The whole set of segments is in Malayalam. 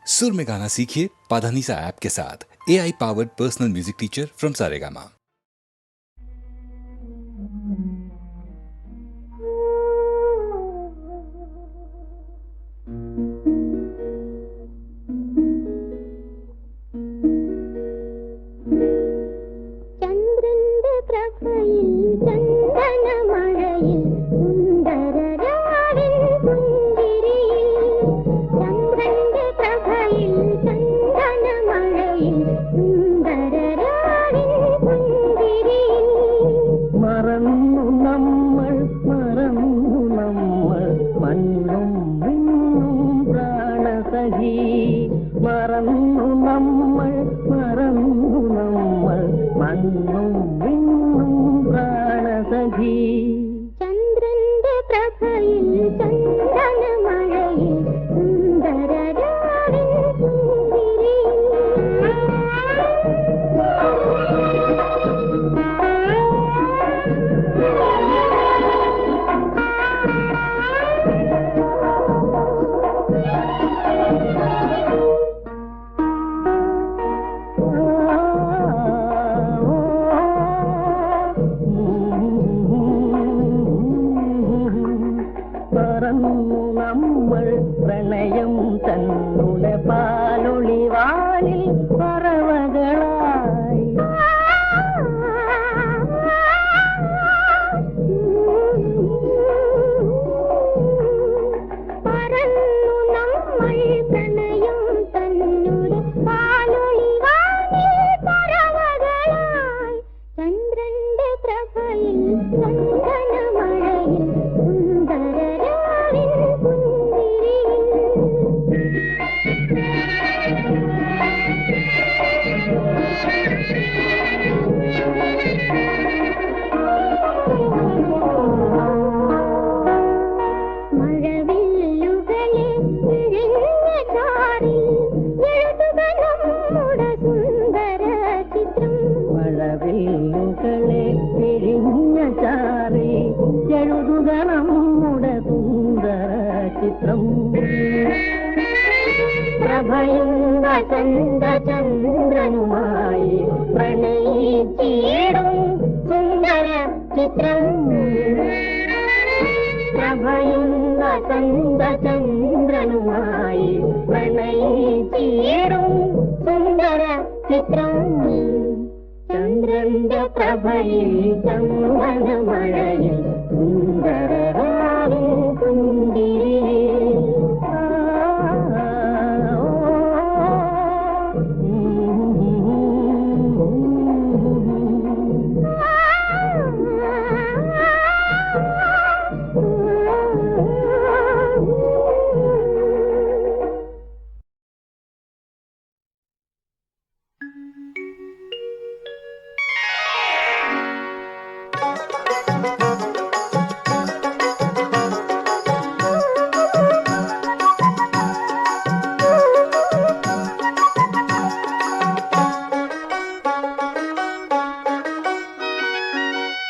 सुर में गाना सीखिए पाधानीसा ऐप के साथ। AI powered personal music teacher from Saregama.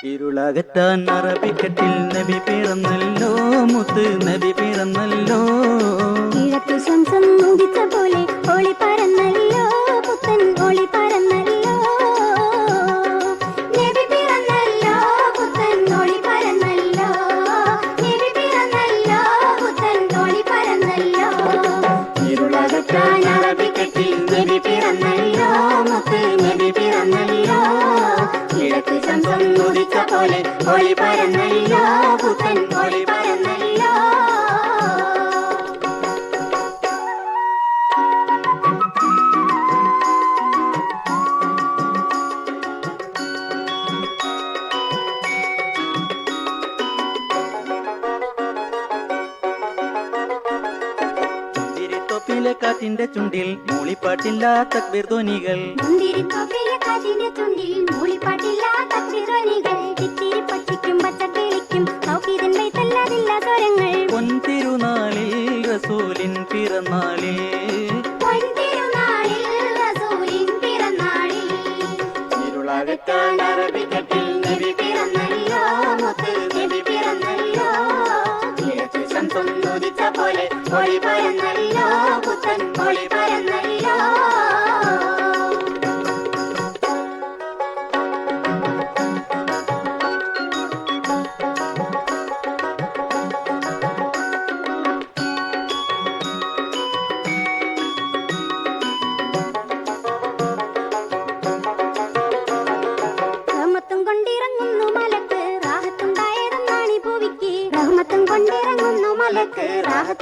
ഇരുളകറ്റാൻ അറബിക്കട്ടിൽ നബി പിറന്നല്ലോ, മുത്ത് നബി പിറന്നല്ലോ. കിഴക്ക് ശംസം ഉദിച്ച പോലെ ഒളി പരന്നല്ലോ, പുത്തൻ ഒളി പരന്നല്ലോ. നബി പിറന്നല്ലോ, പുത്തൻ ഒളി പരന്നല്ലോ. നബി പിറന്നല്ലോ, പുത്തൻ ഒളി പരന്നല്ലോ. ഇരുളകറ്റാൻ അറബിക്കട്ടിൽ നബി പിറന്നല്ലോ, മുത്ത് നബി പിറന്നല്ലോ. കിഴക്ക് ശംസം ഉദിച്ച പോലെ ഒളി പരന്നല്ലോ, പുത്തൻ ഒളി പരന്നല്ലോ. മുന്തിരിത്തോപ്പിലെ കാറ്റിന്റെ ചുണ്ടിൽ മൂളിപ്പാട്ടില്ല തക്ബീർ ധ്വനികൾ. മുന്തിരിത്തോപ്പിലെ കാറ്റിന്റെ ചുണ്ടിൽ മൂളിപ്പാട്ടില്ല തക്ബീർ ധ്വനികൾ. ഇത്തിരി പക്ഷിക്കും പച്ചക്കിളിക്കും തൗഹീദിൻ ബൈത്തല്ലാതില്ല സ്വരങ്ങൾ. പൊൻതിരുനാളിൽ റസൂലിൻ പിറന്നാളിൽ, പൊൻതിരുനാളിൽ റസൂലിൻ പിറന്നാളിൽ. ഇരുളകറ്റാൻ അറബിക്കട്ടിൽ നബി പിറന്നല്ലോ, മുത്ത് നബി പിറന്നല്ലോ. കിഴക്ക് ശംസം ഉദിച്ച പോലെ ഒളി പരന്നല്ലോ, പുത്തൻ ഒളി പരന്നല്ലോ.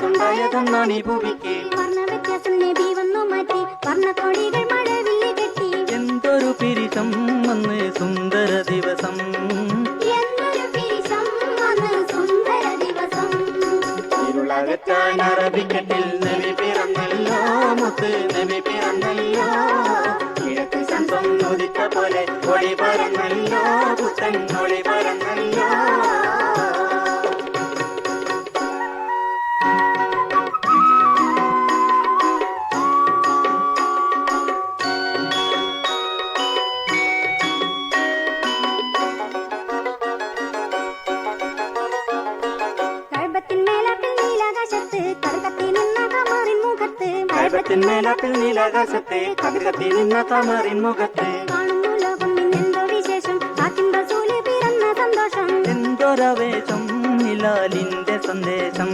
മനസ്സുണ്ടായതെന്നാണ് ഈ ഭൂമിക്ക്. വർണ്ണ വ്യത്യാസം നബി വന്നു മാറ്റി വർണ്ണക്കൊടികൾ മഴവില്ല് കെട്ടി. എന്തൊരു പിരിശം വന്ന് സുന്ദര ദിവസം, എന്തൊരു പിരിശം വന്ന് സുന്ദര ദിവസം. ഇരുളകറ്റാൻ അറബിക്കട്ടിൽ നബി പിറന്നല്ലോ, മുത്ത് നബി പിറന്നല്ലോ. കിഴക്ക് ശംസം ഉദിച്ച പോലെ ഒളി പരന്നല്ലോ, പുത്തൻ ഒളി പരന്നല്ലോ. കഅബത്തിന്മേലാപ്പിൽ നീലാകാശത്ത് കതിർകത്തി നിന്ന കമറിൻ മുഖത്ത് കാണുന്നു ലോകം ഇന്നെന്തോ വിശേഷം. കാത്തിൻ റസൂല് പിറന്ന സന്തോഷം. എന്തൊരവേശം ഹിലാലിന്റെ സന്ദേശം,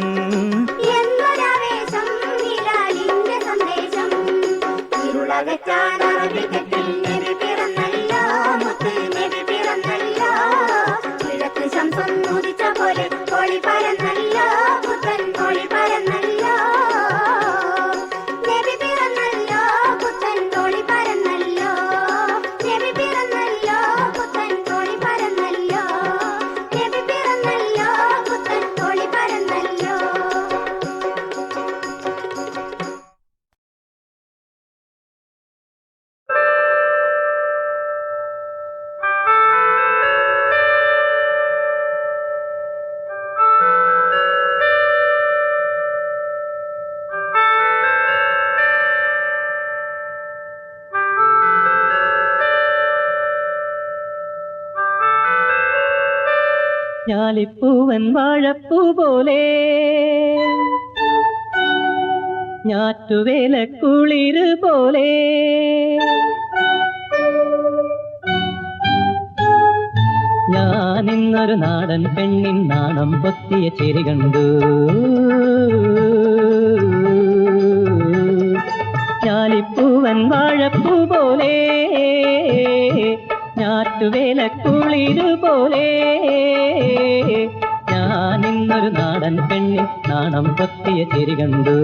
എന്തൊരാവേശം ഹിലാലിന്റെ സന്ദേശം. ഇരുളകറ്റാൻ അറബിക്കട്ടിൽ നബി പിറന്നല്ലോ, മുത്ത് നബി പിറന്നല്ലോ. കിഴക്ക് ശംസം ഉദിച്ച പോലെ ഒളി പരന്നല്ലോ, പുത്തൻ ഒളി പരന്നല്ലോ. നബി പിറന്നല്ലോ, പുത്തൻ ഒളി പരന്നല്ലോ. നബി പിറന്നല്ലോ, പുത്തൻ ഒളി പരന്നല്ലോ. നബി പിറന്നല്ലോ, പുത്തൻ ഒളി പരന്നല്ലോ. ഞാലിപ്പൂവൻ വാഴപ്പൂ പോലെ ഞാറ്റുവേല കുളിര് പോലെ ഞാനിന്നൊരു നാടൻ പെണ്ണിൻ നാണം പൊത്തിയ ചിരി കണ്ടു. ഞാലിപ്പൂവൻ വാഴപ്പൂ പോലെ ഞാറ്റുവേല കുളിര് പോലെ ഞാനിന്നൊരു നാടൻ പെണ്ണിൻ നാണം പൊത്തിയ ചിരി കണ്ടു.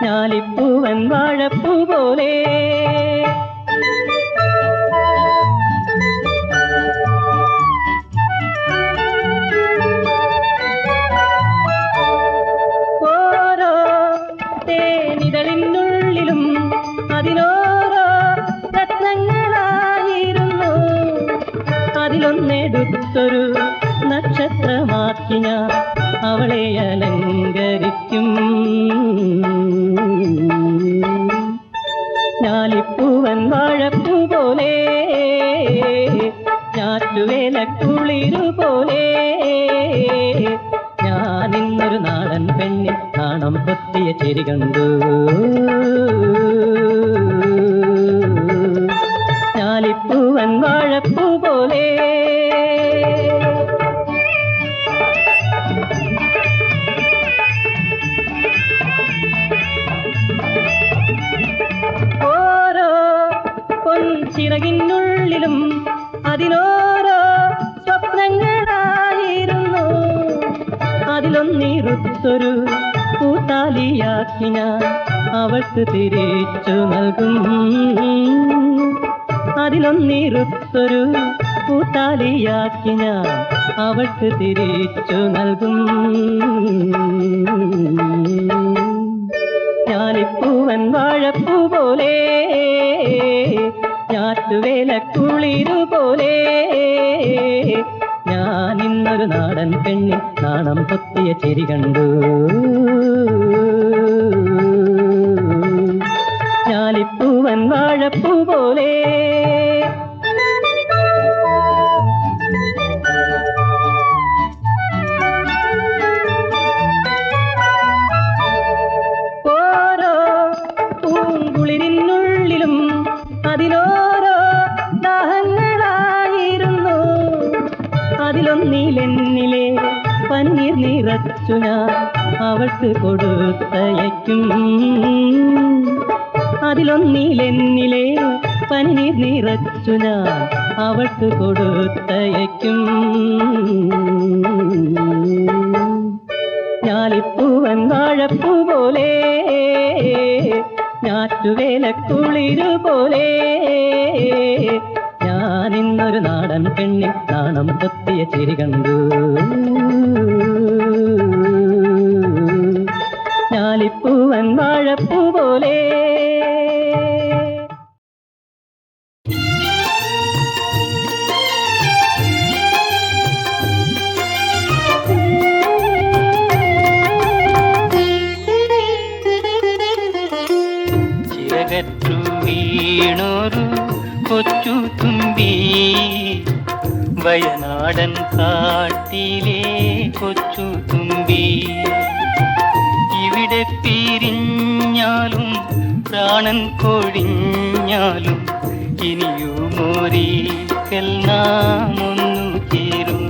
ഞാലിപ്പൂവൻ വാഴപ്പൂ പോലെ ഓരോ തേനിതളിനുള്ളിലും അതിനോരോ രത്നങ്ങളായിരുന്നു. അതിലൊന്നെടുത്തൊരു നക്ഷത്രമാക്കി ഞാൻ അവളെ അലങ്കരിക്കും. ഞാലിപ്പൂവൻ വാഴപ്പൂ പോലെ ഞാറ്റുവേല കുളിരു പോലെ ഞാനിന്നൊരു നാടൻ പെണ്ണിൻ നാണം പൊത്തിയ ചിരി കണ്ടു. ഞാലിപ്പൂവൻ വാഴപ്പൂ പോലെ ഓരോ പൊൻചിറകിനുള്ളിലും അതിനോരോ സ്വപ്നങ്ങളായിരുന്നു. അതിലൊന്നിറുത്തൊരു പൂത്താലിയാക്കി ഞാൻ അവൾക്ക് തിരിച്ചു നൽകും. അതിലൊന്നിറുത്തൊരു പൂത്താലിയാക്കി ഞാൻ അവൾക്ക് തിരിച്ചു നൽകും. ഞാലിപ്പൂവൻ വാഴപ്പൂ പോലെ ഞാറ്റുവേല കുളിരു പോലെ ഞാനിന്നൊരു നാടൻ പെണ്ണിൻ നാണം പൊത്തിയ ചിരി കണ്ടു. ഞാലിപ്പൂവൻ വാഴപ്പൂ പോലെ ഓരോ പൂങ്കുളിരിനുള്ളിലും അതിനോരോ ദാഹങ്ങളായിരുന്നു. അതിലൊന്നിലെന്നിലെ പന്നീർ നിറച്ചു ഞാൻ അവൾക്ക് കൊടുത്തയക്കും. അതിലൊന്നിലെന്നിലെ പനിനീർ നിറച്ചു ഞാൻ അവൾക്ക് കൊടുത്തയക്കും. ഞാലിപ്പൂവൻ വാഴപ്പൂ പോലെ ഞാറ്റുവേലക്കുളിരു പോലെ ഞാനിന്നൊരു നാടൻ പെണ്ണിൽ നാണം പൊത്തിയ ചിരി കണ്ടു. ഞാലിപ്പൂവൻ വാഴപ്പൂ പോലെ. ചിറകറ്റു വീണൊരു കൊച്ചു തുമ്പി, വയനാടൻ കാട്ടിലെ കൊച്ചു തുമ്പി. ഇവിടെ പിരിഞ്ഞാലും പ്രാണൻ കൊഴിഞ്ഞാലും ഇനിയുമൊരിക്കൽ നാം ഒന്നു ചേരും.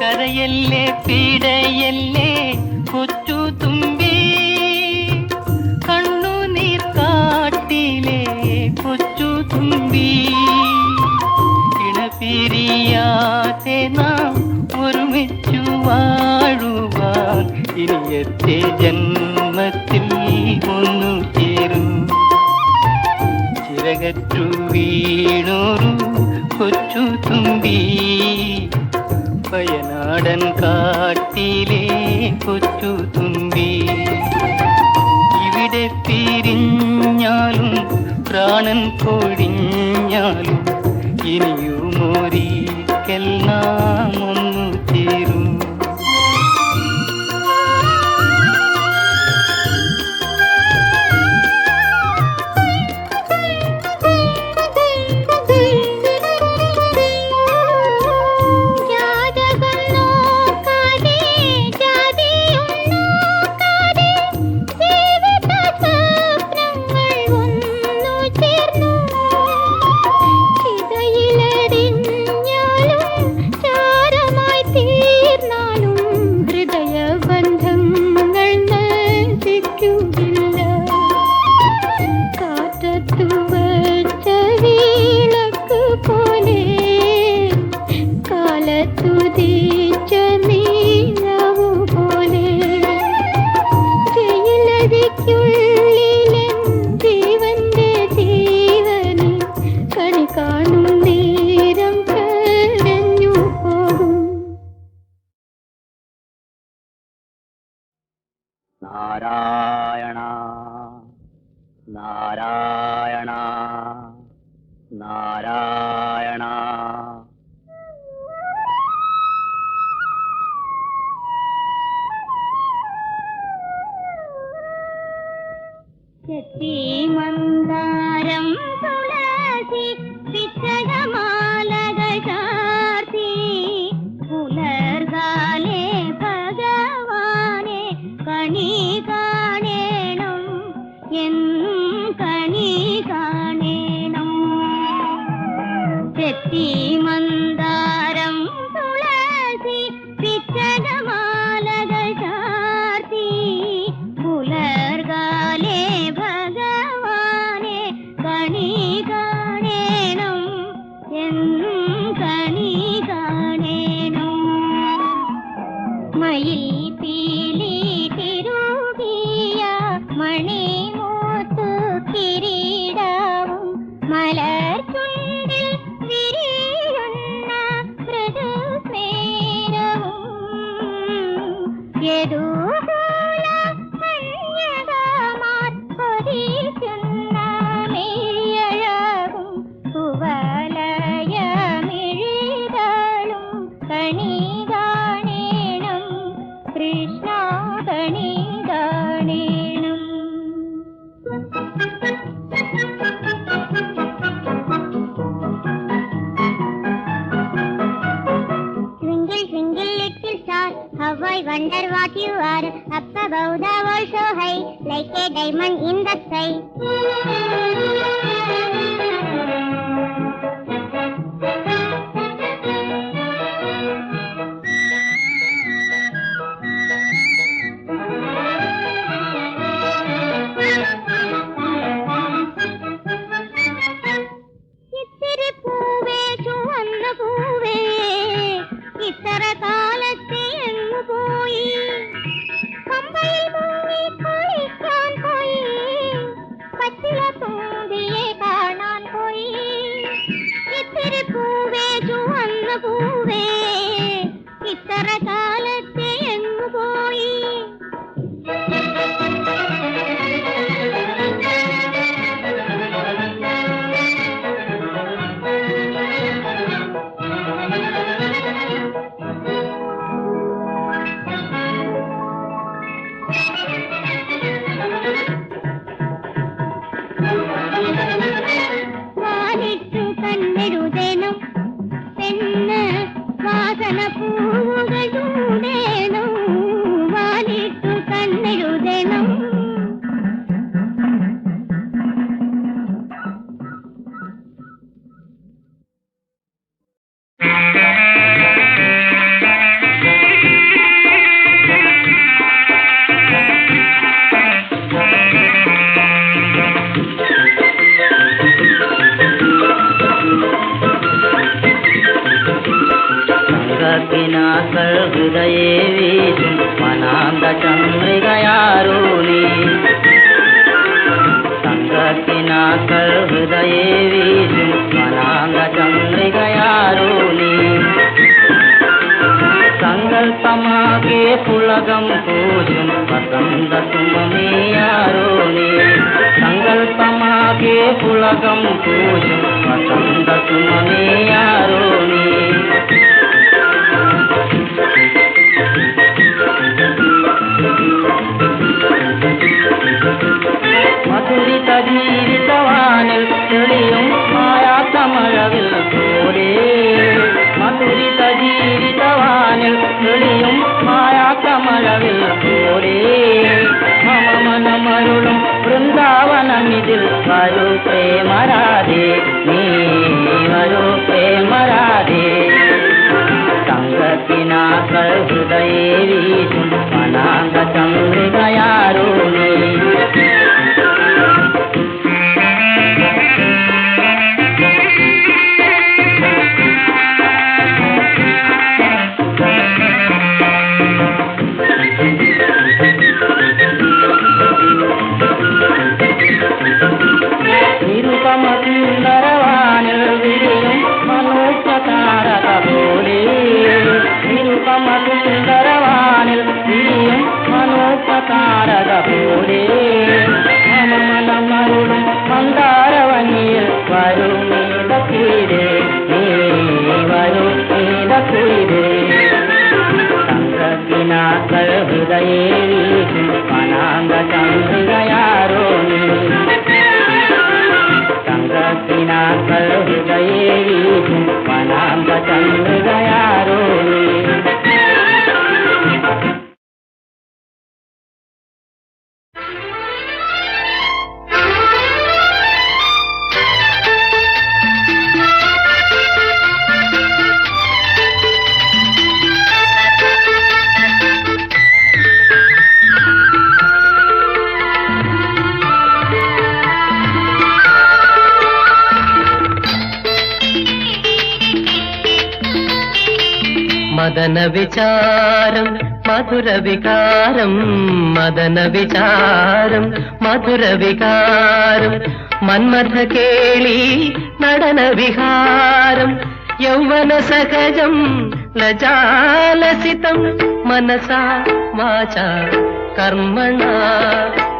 കരയല്ലേ പീഡയല്ലേ കൊച്ചു തുമ്പി, കണ്ണുനീർ കാട്ടിലെ കൊച്ചു തുമ്പി. ഇണപിരിയാതെ നാം ഒരുമിച്ചു വാഴുവാൻ ഇനിയത്തെ ജന്മത്തിൽ ഒന്നു ചേരും. ചിറകറ്റു വീണൊരു കൊച്ചു തുമ്പി, വയനാടൻ കാട്ടിലെ കൊച്ചു തുമ്പി. ഇവിടെ പിരിഞ്ഞാലും പ്രാണൻ കൊഴിഞ്ഞാലും ഇനിയുമൊരിക്കൽ നാം ഒന്നു ചേരും. നാരായണ നാരായണ നാരായണ. മന്ദാരം തുളസി പിച്ചകമാലകൾ ചാർത്തി പുലർകാലേ ഭഗവാനെ കണി കാണേണം എന്നും കണി കാണേണം. മന്ദാരം തുളസി പിച്ചകമാലകൾ ചാർത്തി പുലർകാലേ ഭഗവാനെ കണി കാണേണം എന്നും കണി കാണേണം. മയിൽ പീലി തിരുകിയ മണിമൂത്തു കിരീടവും മലർ ചുണ്ടിൽ വിരിയുന്ന മൃദുസ്മേരവും യദുകുല കന്യകമാർ കൊതിക്കുന്ന മെയ്യഴകും കുവലയമിഴികളും കണി കാണേണം wonder what you are. Up above the world so high, like a diamond in the sky. ഇത്തിരി പൂവേ ചുവന്ന പൂവേ ഇത്ര കാലത്തെ എങ്ങു പോയി പമ്പയിൽ മുങ്ങി കുളിക്കാൻ പോയി പച്ചില തുമ്പിയെ കാണാൻ പോയി ഇത്തിരി പൂവേ ചുവന്ന പൂവേ ഇത്ര കാലത്തെ എങ്ങു പോയി വാലിട്ടു കണ്ണെഴുതേണം പെണ്ണ് വാസന പൂവുകൾ ചൂടേണം വാലിട്ടു കണ്ണെഴുതേണം സംഗത്തിനാക്കൾ ഹൃദയേ വീശും വനാന്ത ചന്ദ്രികയാരോ നീ സംഗത്തിനാക്കൾ ഹൃദയേ വീശും വനാന്ത ചന്ദ്രികയാരോ നീ സങ്കൽപ്പമാകെ പുളകം പൂശും വസന്ത സുമമേയാരോ നീ സങ്കൽപ്പമാകെ പുളകം പൂശും വസന്ത സുമമേയാരോ നീ മധുരിത ജീവിതവാനിൽ തെളിയും മായാത്തമഴവിൽ പോലെ മധുരിത ജീവിതവാനിൽ തെളിയും മായാത്തമഴവിൽ പോലെ മമ മനമരുളും വൃന്ദാവനമിതിൽ വരൂ പ്രേമരാധേ നീ വരൂ പ്രേമരാധേ സംഗത്തിനാക്കൾ ഹൃദയേ വീശും വനാന്ത ചന്ദ്രികയാരോ നീ നിരുപമസുന്ദരവാനിൽ വിരിയും മനോജ്ഞതാരക പോലെ നിരുപമസുന്ദരവാനിൽ വിരിയും മനോജ്ഞതാരക പോലെ മനമരുളും മന്ദാരവനിയിൽ വരും നീതക്കുയിരേ നീ വരും നീതക്കുയിരേ സംഗത്തിനാക്കൾ ഹൃദയേ വീശും വനാന്ത ചന്ദ്രികയാരോ നീ സംഗത്തിനാക്കൾ ഹൃദയേ വീശും വനാന്ത ചന്ദ്രികയാരോ നീ മദന വിചാരം മധുര വികാരം മദന വിചാരം മധുര വികാരം മന്മഥ കേളി നടന വിഹാരം യൗവന സഹജം ലജാലസിതം മനസാ വാചാ കർമ്മണ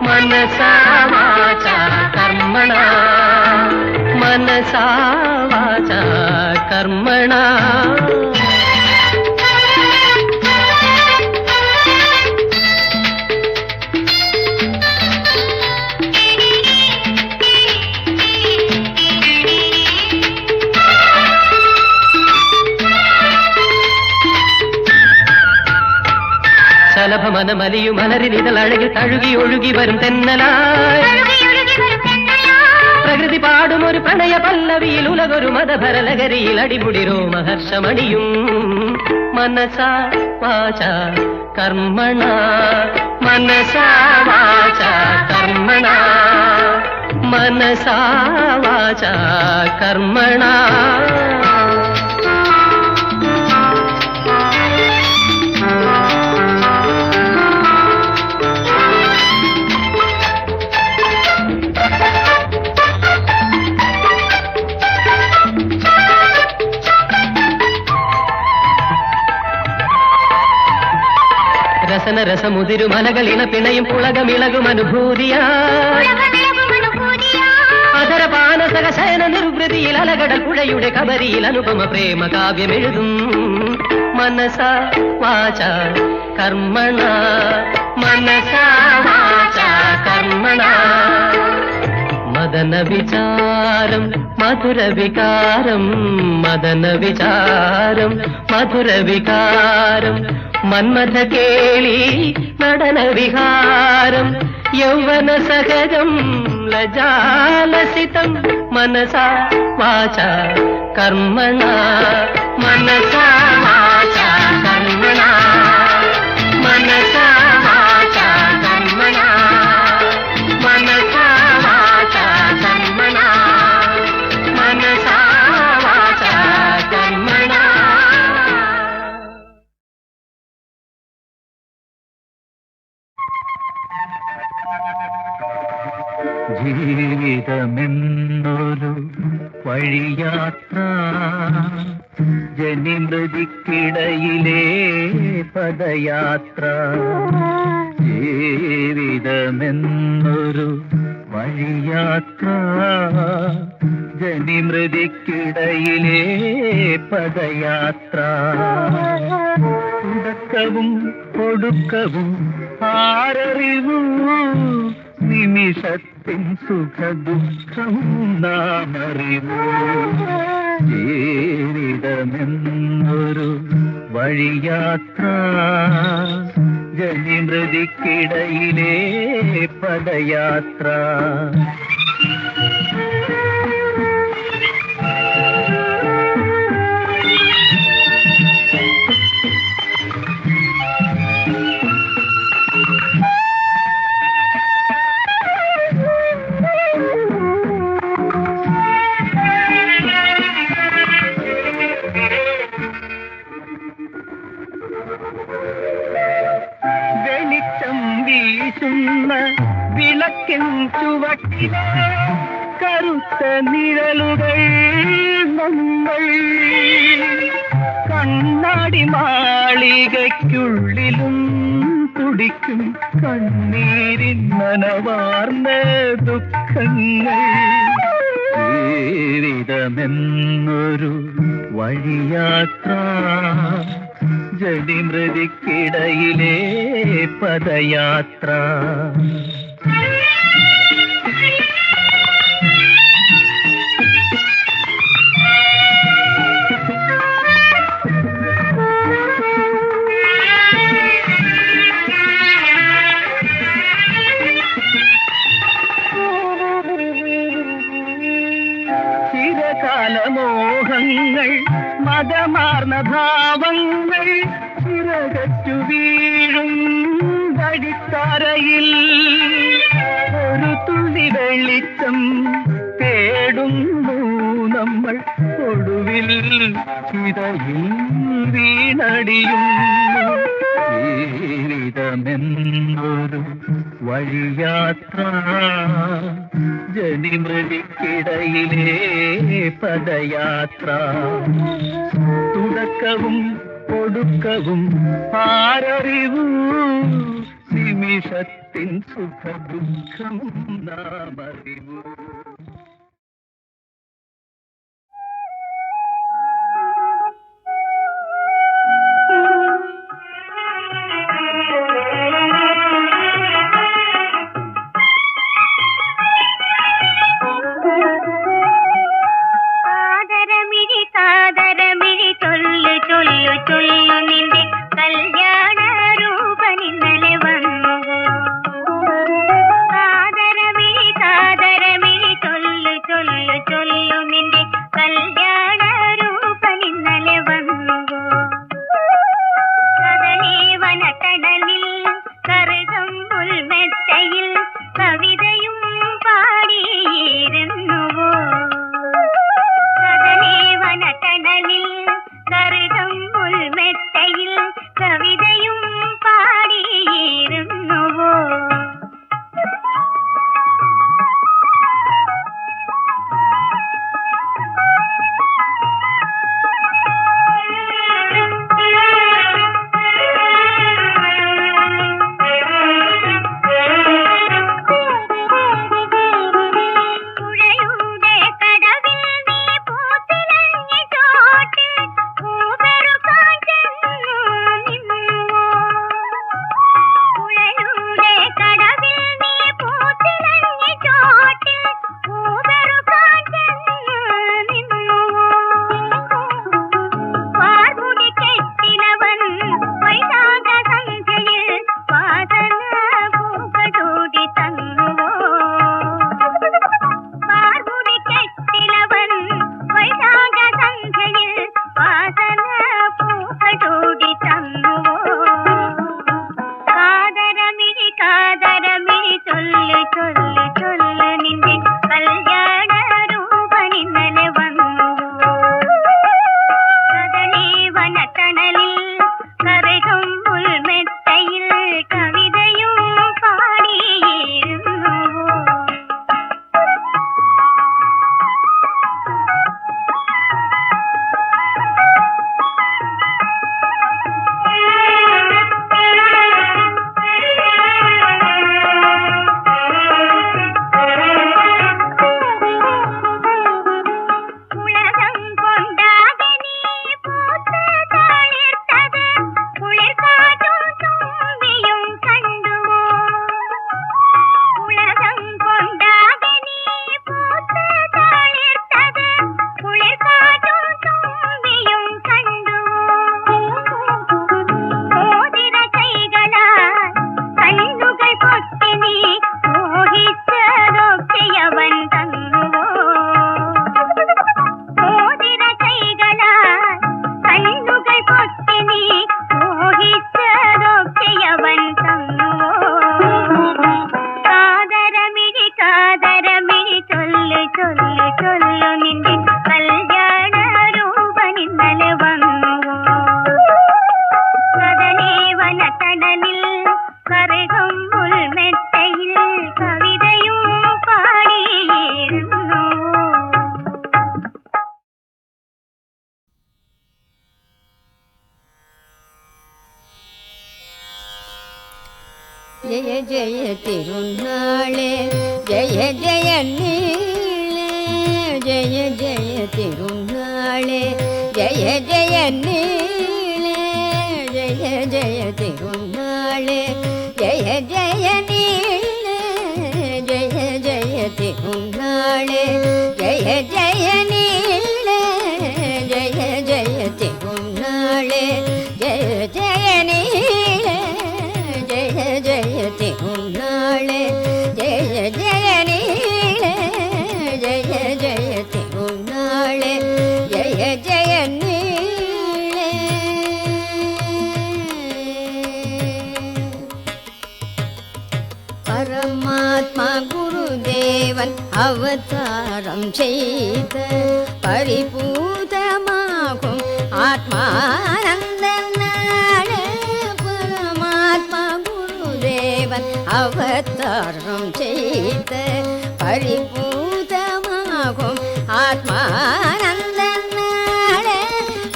മനസാ വാചാ കർമ്മണ മനസാ വാചാ കർമ്മണ മനമലിയും മലരിനിതൾ അഴകിൽ തഴുകി ഒഴുകി വരും തെന്നലായി പ്രകൃതി പാടും ഒരു പ്രണയ പല്ലവിയിൽ ഉലകൊരു മതഭരലകരിയിൽ അടിമുടി രോമഹർഷമണിയും മനസാ വാച കർമ്മണ മനസാ വാച കർമ്മണ മനസാ വാച കർമ്മണ രസന രസമുതിരു മലകളിണ പിണയും പുളകമിളകും അനുഭൂതിയാ അധരപാനസക ശയന നിർവൃതിയിൽ അലകടൽ പുഴയുടെ കബരിയിൽ അനുപമ പ്രേമ കാവ്യമെഴുതും മനസാ വാച കർമ്മണ മനസാ വാച കർമ്മണ മദന വിചാരം മധുര വികാരം മദന വിചാരം മധുര വികാരം മന്മഥ കേളി നടന വിഹാരം യൗവന സഹജം ലജാലസിതം മനസാ വാച കർമ്മണ മനസാ വാച കർമ്മണ മനസാ വാച കർമ്മണ മനസാ വാച കർമ്മണ മനസാ വാച കർമ്മണ. ജീവിതമെന്നൊരു വഴിയാത്ര ജനിമൃതിക്കിടയിലെ പദയാത്ര ജീവിതമെന്നൊരു വഴിയാത്ര ജനിമൃതിക്കിടയിലെ പദയാത്ര തുടക്കവും ഒടുക്കവും ആരറിവൂ നിമിഷത്തിൻ സുഖദുഃഖം നാമറിവൂ ജീവിതമെന്നൊരു വഴിയാത്ര ജനിമൃതിക്കിടയിലെ പദയാത്ര വിളക്കിൻ ചുവട്ടിലെ കറുത്ത നിഴലുകൾ നമ്മൾ കണ്ണാടി മാളികയ്ക്കുള്ളിലും തുടിക്കും കണ്ണീരിൻ നനവാർന്ന ദുഃഖങ്ങൾ ജീവിതമെന്നൊരു വഴിയാത്ര ജനിമൃതിക്കിടയിലെ പദയാത്ര ചിരകാലമോഹങ്ങൾ മതമാർന്ന ഭാവങ്ങൾ ചിറകറ്റു വീഴും വഴിത്താരയിൽ ഒരു തുള്ളി വെളിച്ചം തേടുന്നു നമ്മൾ ഒടുവിൽ ചിതയിൽ വീണടിയുന്നു ജീവിതമെന്നൊരു വഴിയാത്ര ജനിമൃതിക്കിടയിലെ പദയാത്ര തുടക്കവും ഒടുക്കവും ആരറിവൂ നിമിഷത്തിൻ സുഖദുഃഖം നാമറിവൂ. ചൊല്ലു ചൊല്ലു ചൊല്ലു നിന്റെ കല്യാണ രൂപനിന്നലെ ஜெய ஜெய திருநாளே ஜெய ஜெய நீளே ஜெய ஜெய திருநாளே ஜெய ஜெய நீளே ஜெய ஜெய திருநாளே ஜெய ஜெய நீளே ஜெய ஜெய திருநாளே ஜெய ஜெய நீளே ஜெய ஜெய திருநாளே ஜெய ஜெய நீளே ஜெய ஜெய திருநாளே ஜெய ஜெய நீளே ஜெய ஜெய திருநாளே ஜெய ஜெய நீளே பரமாத்மா குருதேவன் அவதாரம் செய்த பரிபூதமாகும் ஆத்மானந்த நாளே பரமாத்மா குருதேவன் அவதாரம் செய்த பரிபூதமாகும் ஆத்மானந்த நாளே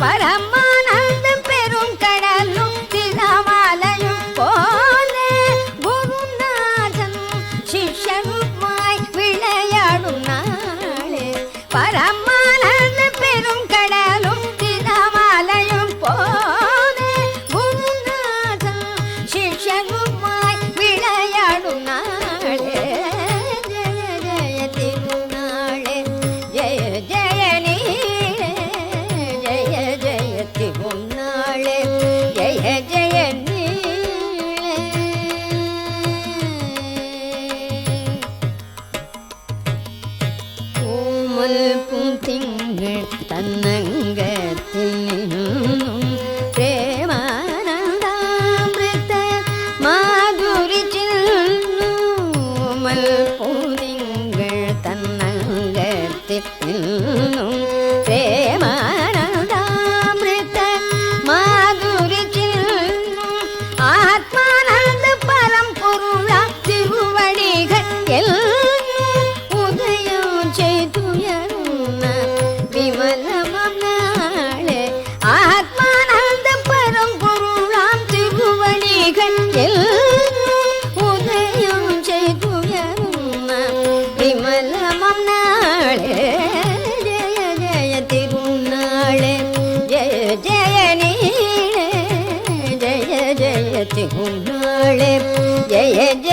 பரமானந்த பெரும் கடலும் தினமாலையும் போல குருநாதன் சிஷ்யனுமாய் விளையாடும் நாளே பரமானந்த பெரும் கடலும் தினமாலையும் போல குருநாதன் சிஷ்யனுமாய் விளையாடும் நாளே ஜெய ஜெய திருநாளே ஜெய ஜெய நீளே ஜெய ஜெய திருநாளே ஜெய ஜெய நீளே கோமல் பூந்திங்கள் தன்னங்கத்தில் நின்னும் பிரேமானந்தாமிருத மாதுரி சின்னோமல் பூந்திங்கள் தன்னங்கத்தில் நின்னும் பிரேமானந்தாமிருத மாதுரி சின்னும் ஆத்மானந்த பரம்பொருளா திருவடிகள் உதயம் செய்துயருന്ന விமலமம் நாளே ஆத்மானந்த பரம்பொருளாம் திருவடிகள் உதயம் செய்துயருന്ന விமலமம் நாளே ஜெய ஜெய திருநாளே ஜெய ஜெய நீளே ஜெய ஜெய திருநாளே ஜெய ஜெய